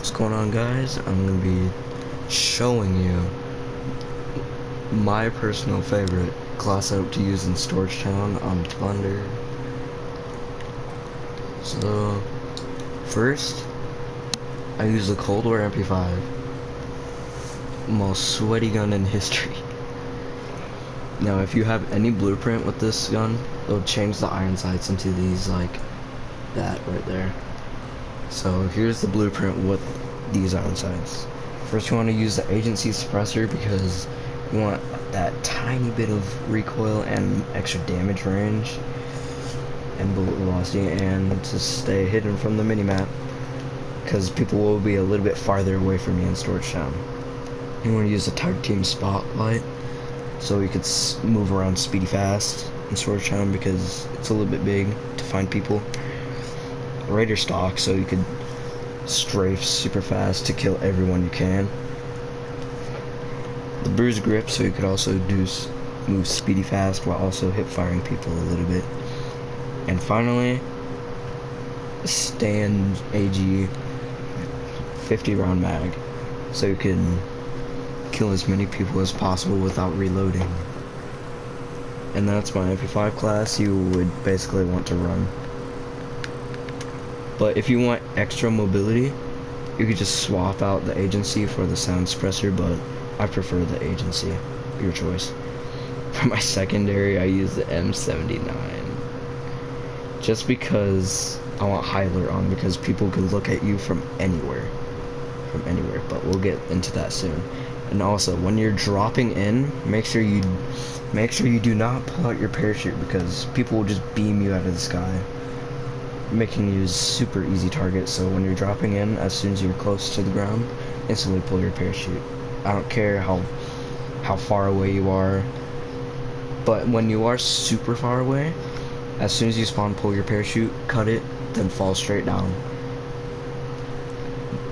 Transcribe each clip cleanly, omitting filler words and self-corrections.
What's going on, guys? I'm gonna be showing you my personal favorite class out to use in Storage Town on Thunder. So first, I use the Cold War MP5, most sweaty gun in history. Now if you have any blueprint with this gun, it'll change the iron sights into these like that right there. So here's the blueprint with these iron sights. First you want to use the agency suppressor because you want that tiny bit of recoil and extra damage range and bullet velocity, and to stay hidden from the minimap because people will be a little bit farther away from you in Storage Town. You want to use the tag team spotlight so you could move around speedy fast in Storage Town because it's a little bit big to find people. Raider stock so you could strafe super fast to kill everyone you can. The bruise grip so you could also move speedy fast while also hip firing people a little bit. And finally, stand AG 50 round mag so you can kill as many people as possible without reloading. And that's my MP5 class you would basically want to run. But if you want extra mobility, you could just swap out the agency for the sound suppressor, but I prefer the agency. Your choice. For my secondary, I use the M79. Just because I want high alert on, because people can look at you from anywhere. But we'll get into that soon. And also, when you're dropping in, make sure you do not pull out your parachute because people will just beam you out of the sky, making you a super easy target. So when you're dropping in, as soon as you're close to the ground, instantly pull your parachute. I don't care how far away you are, but when you are super far away, as soon as you spawn, pull your parachute, cut it, then fall straight down.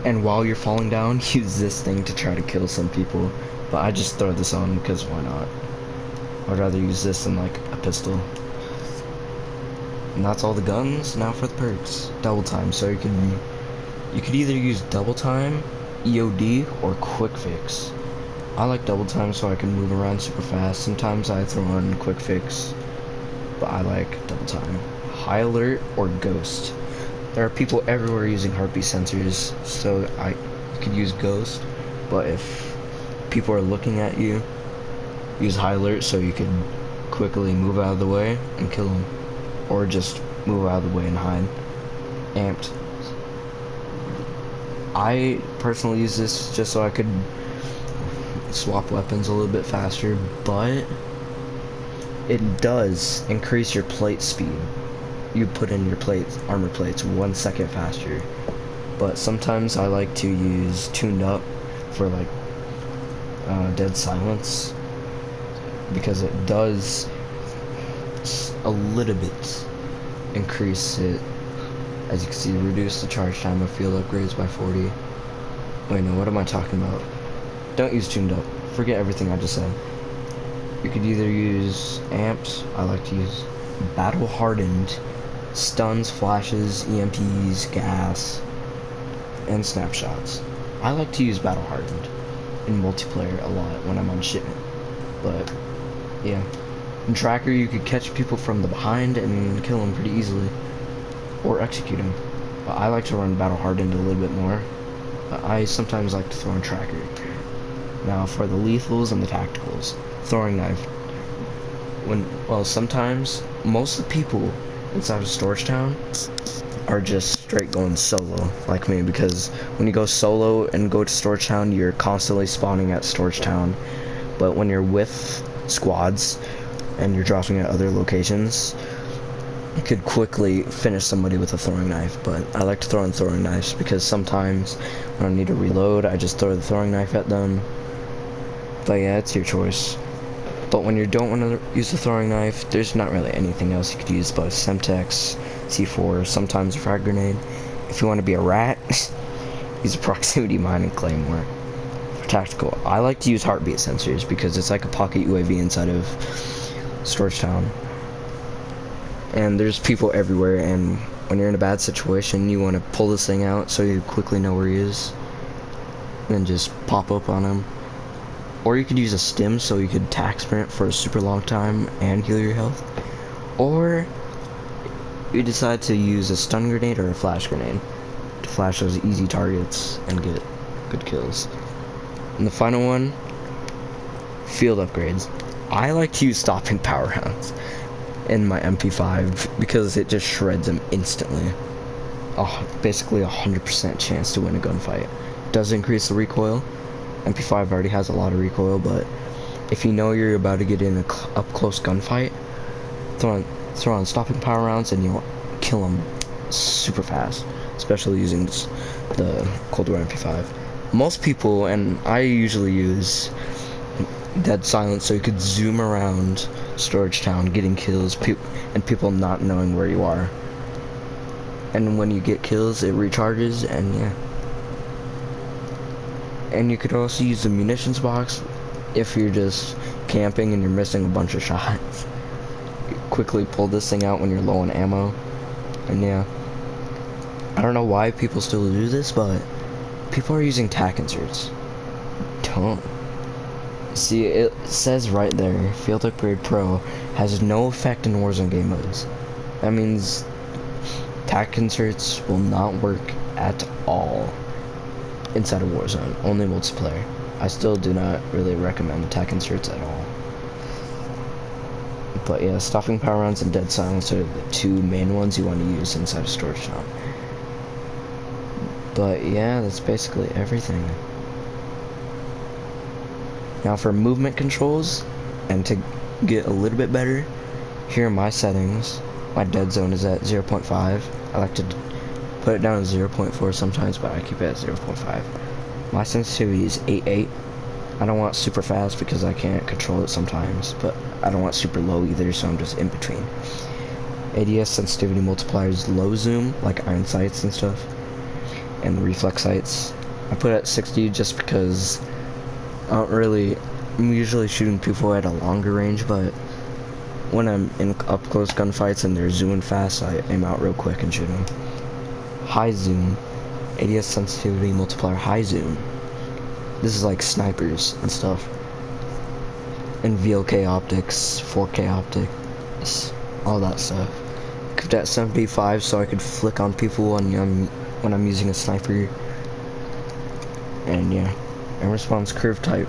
And while you're falling down, use this thing to try to kill some people, but I just throw this on because why not? I'd rather use this than like a pistol. And that's all the guns. Now for the perks. Double time. So you could either use double time, EOD, or quick fix. I like double time so I can move around super fast. Sometimes I throw on quick fix, but I like double time. High alert or ghost. There are people everywhere using heartbeat sensors, so you could use ghost. But if people are looking at you, use high alert so you could quickly move out of the way and kill them. Or just move out of the way and hide. Amped. I personally use this just so I could swap weapons a little bit faster, but it does increase your plate speed. You put in your armor plates 1 second faster. But sometimes I like to use tuned up for like dead silence because it does a little bit increase it. As you can see, reduce the charge time of field upgrades by 40. Wait, no, what am I talking about? Don't use tuned up. Forget everything I just said. You could either use amps. I like to use battle hardened, stuns, flashes, EMPs, gas, and snapshots. I like to use battle hardened in multiplayer a lot when I'm on shipment. But yeah. In Tracker, you could catch people from the behind and kill them pretty easily, or execute them. But I like to run Battle Hardened a little bit more. But I sometimes like to throw in Tracker. Now for the lethals and the tacticals, throwing knife. Sometimes most of the people inside of Storage Town are just straight going solo, like me, because when you go solo and go to Storage Town, you're constantly spawning at Storage Town. But when you're with squads and you're dropping at other locations, you could quickly finish somebody with a throwing knife. But I like to throw in throwing knives because sometimes when I need to reload, I just throw the throwing knife at them. But yeah, it's your choice. But when you don't want to use the throwing knife, there's not really anything else you could use but Semtex, C4, sometimes a frag grenade. If you want to be a rat, use a proximity mine and claymore. For tactical, I like to use heartbeat sensors because it's like a pocket UAV inside of Storage Town, and there's people everywhere, and when you're in a bad situation you want to pull this thing out so you quickly know where he is. then just pop up on them. Or you could use a stim so you could tack sprint for a super long time and heal your health. Or you decide to use a stun grenade or a flash grenade to flash those easy targets and get good kills. And the final one, field upgrades. I like to use stopping power rounds in my MP5 because it just shreds them instantly. Basically 100% chance to win a gunfight. Does increase the recoil. MP5 already has a lot of recoil, but if you know you're about to get in a up close gunfight, throw on stopping power rounds and you'll kill them super fast, especially using the Cold War MP5. Most people, and I usually use dead silence so you could zoom around Storage Town getting kills, and people not knowing where you are. And when you get kills, it recharges, and yeah. And you could also use the munitions box if you're just camping and you're missing a bunch of shots. You quickly pull this thing out when you're low on ammo, and yeah. I don't know why people still do this, but people are using tack inserts. Don't. See, it says right there, Field Upgrade Pro has no effect in Warzone game modes. That means tack inserts will not work at all inside of Warzone, only multiplayer. I still do not really recommend tack inserts at all. But yeah, stopping power rounds and dead silence are the two main ones you want to use inside of Storage Town. But yeah, that's basically everything. Now for movement controls, and to get a little bit better, here are my settings. My dead zone is at 0.5. I like to put it down to 0.4 sometimes, but I keep it at 0.5. My sensitivity is 8.8. I don't want super fast because I can't control it sometimes, but I don't want super low either, so I'm just in between. ADS sensitivity multiplier is low zoom, like iron sights and stuff, and reflex sights. I put it at 60 just because I'm usually shooting people at a longer range, but when I'm in up close gunfights and they're zooming fast, I aim out real quick and shoot them. High zoom, ADS sensitivity multiplier high zoom. This is like snipers and stuff. And VLK optics, 4K optics, all that stuff. Kept at 75 so I could flick on people when I'm using a sniper. And yeah. And response curve type.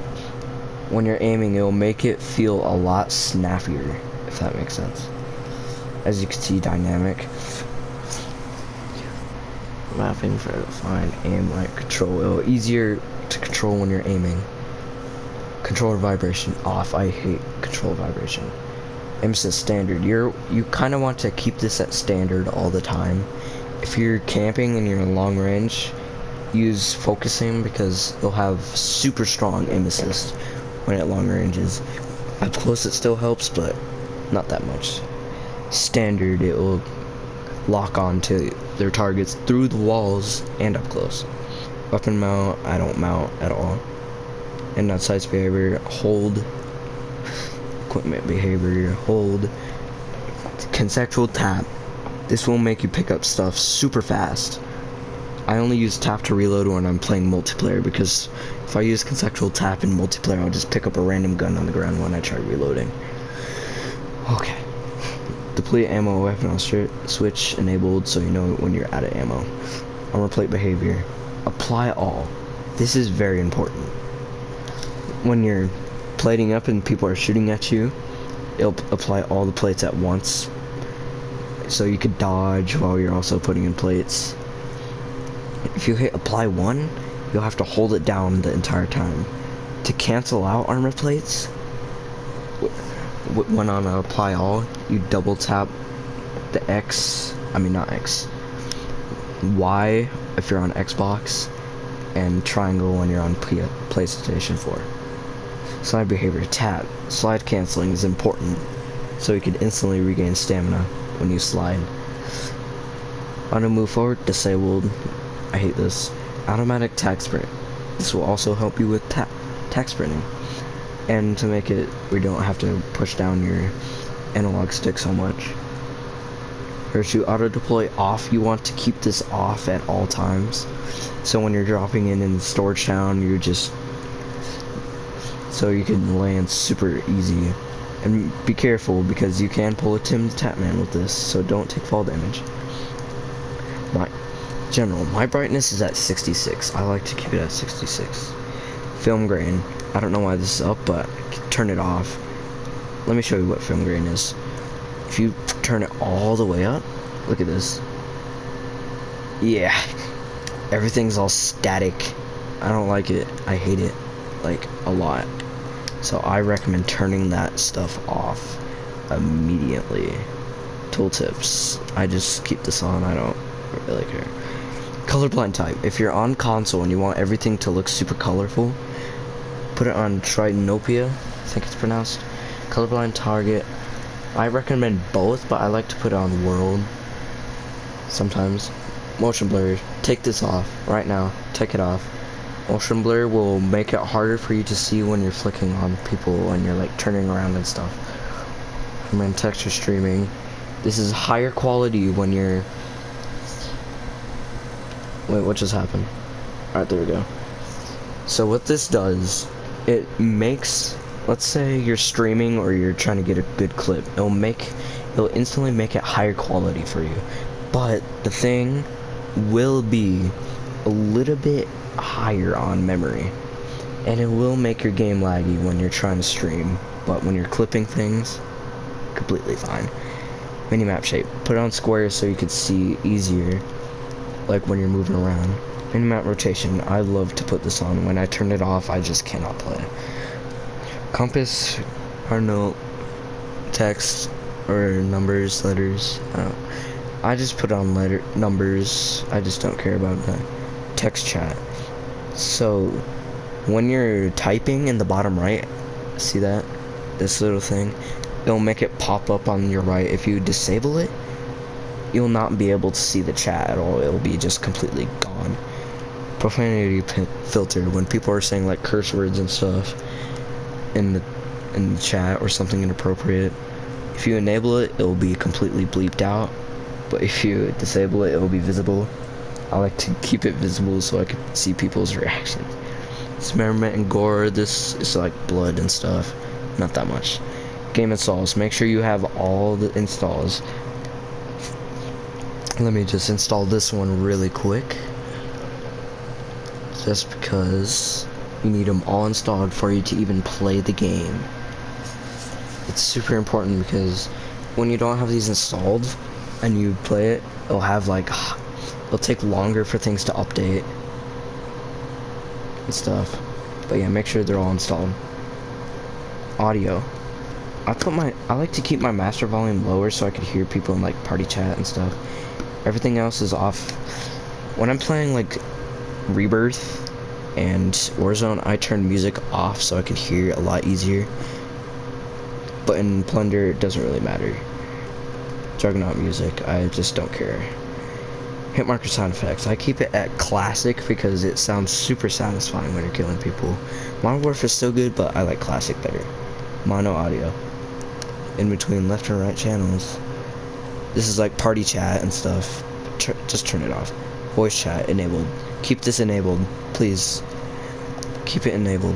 When you're aiming, it'll make it feel a lot snappier, if that makes sense. As you can see, dynamic. Mapping for define aim light control. It'll easier to control when you're aiming. Controller vibration off. I hate controller vibration. Aim assist standard. You kind of want to keep this at standard all the time. If you're camping and you're in long range, use focusing because it'll have super strong aim assist when at long ranges. Up close it still helps, but not that much. Standard, it will lock on to their targets through the walls and up close. Weapon mount, I don't mount at all. And not sights behavior, hold. Equipment behavior, hold. Conceptual tap. This will make you pick up stuff super fast. I only use tap to reload when I'm playing multiplayer, because if I use conceptual tap in multiplayer, I'll just pick up a random gun on the ground when I try reloading. Okay. Deplete ammo weapon switch enabled so you know when you're out of ammo. Armor plate behavior. Apply all. This is very important. When you're plating up and people are shooting at you, it'll apply all the plates at once. So you could dodge while you're also putting in plates. If you hit apply one, you'll have to hold it down the entire time. To cancel out armor plates, when on apply all, you double tap the Y if you're on Xbox, and triangle when you're on PlayStation 4. Slide behavior, tap. Slide canceling is important, so you can instantly regain stamina when you slide. Auto move forward, disabled. I hate this. Automatic tack sprint. This will also help you with tack sprinting. And to make it, we don't have to push down your analog stick so much. Parachute auto deploy off. You want to keep this off at all times. So when you're dropping in storage town, you're just so you can land super easy. And be careful because you can pull a Tim the Tatman with this, so don't take fall damage. My brightness is at 66. I like to keep it at 66. Film grain. I don't know why this is up, but turn it off. Let me show you what film grain is. If you turn it all the way up, look at this. Yeah, everything's all static. I don't like it. I hate it, like, a lot. So I recommend turning that stuff off immediately. Tooltips. I just keep this on. I don't really care. Colorblind type. If you're on console and you want everything to look super colorful, put it on Tritanopia, I think it's pronounced. Colorblind target. I recommend both, but I like to put it on world sometimes. Motion blur. Take this off right now. Take it off. Motion blur will make it harder for you to see when you're flicking on people when you're like turning around and stuff. And then texture streaming. This is higher quality when you're... Wait, what just happened? Alright, there we go. So what this does, it makes, let's say you're streaming or you're trying to get a good clip, it'll instantly make it higher quality for you. But the thing will be a little bit higher on memory, and it will make your game laggy when you're trying to stream, but when you're clipping things, completely fine. Minimap shape. Put it on squares so you can see easier, like when you're moving around. Minimap rotation. I love to put this on. When I turn it off, I just cannot play. Compass, or no text or numbers, letters. I just put on numbers. I just don't care about that. Text chat. So when you're typing in the bottom right, see that? This little thing, it'll make it pop up on your right. If you disable it, you'll not be able to see the chat at all. It'll be just completely gone. Profanity filter. When people are saying like curse words and stuff in the chat or something inappropriate, if you enable it, it'll be completely bleeped out. But if you disable it, it'll be visible. I like to keep it visible so I can see people's reactions. Dismemberment and gore. This is like blood and stuff. Not that much. Game installs. Make sure you have all the installs. Let me just install this one really quick. Just because you need them all installed for you to even play the game. It's super important because when you don't have these installed and you play it, it'll take longer for things to update and stuff. But yeah, make sure they're all installed. Audio. I like to keep my master volume lower so I could hear people in like party chat and stuff. Everything else is off. When I'm playing like Rebirth and Warzone, I turn music off so I can hear a lot easier. But in Plunder, it doesn't really matter. Juggernaut music, I just don't care. Hit marker sound effects. I keep it at classic because it sounds super satisfying when you're killing people. Modern Warfare is still good, but I like classic better. Mono audio. In between left and right channels. This is like party chat and stuff. Just turn it off. Voice chat enabled. Keep this enabled, please. Keep it enabled.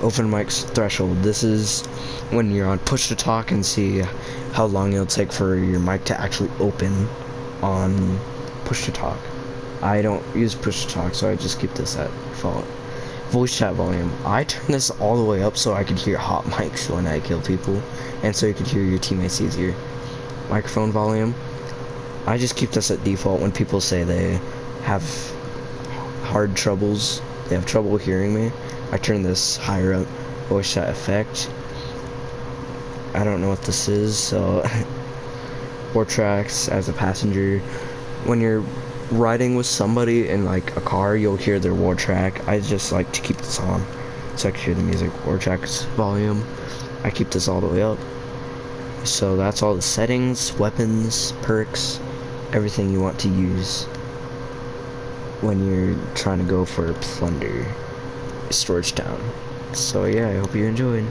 Open mic threshold. This is when you're on push to talk and see how long it'll take for your mic to actually open on push to talk. I don't use push to talk, so I just keep this at default. Voice chat volume. I turn this all the way up so I can hear hot mics when I kill people, and so you can hear your teammates easier. Microphone volume. I just keep this at default when people say they have they have trouble hearing me. I turn this higher up. Voice chat effect. I don't know what this is, so war tracks as a passenger. When you're riding with somebody in like a car, you'll hear their war track. I just like to keep this on so I can hear the music. War tracks volume. I keep this all the way up. So that's all the settings, weapons, perks, everything you want to use when you're trying to go for Plunder Storage Town. So yeah, I hope you enjoyed.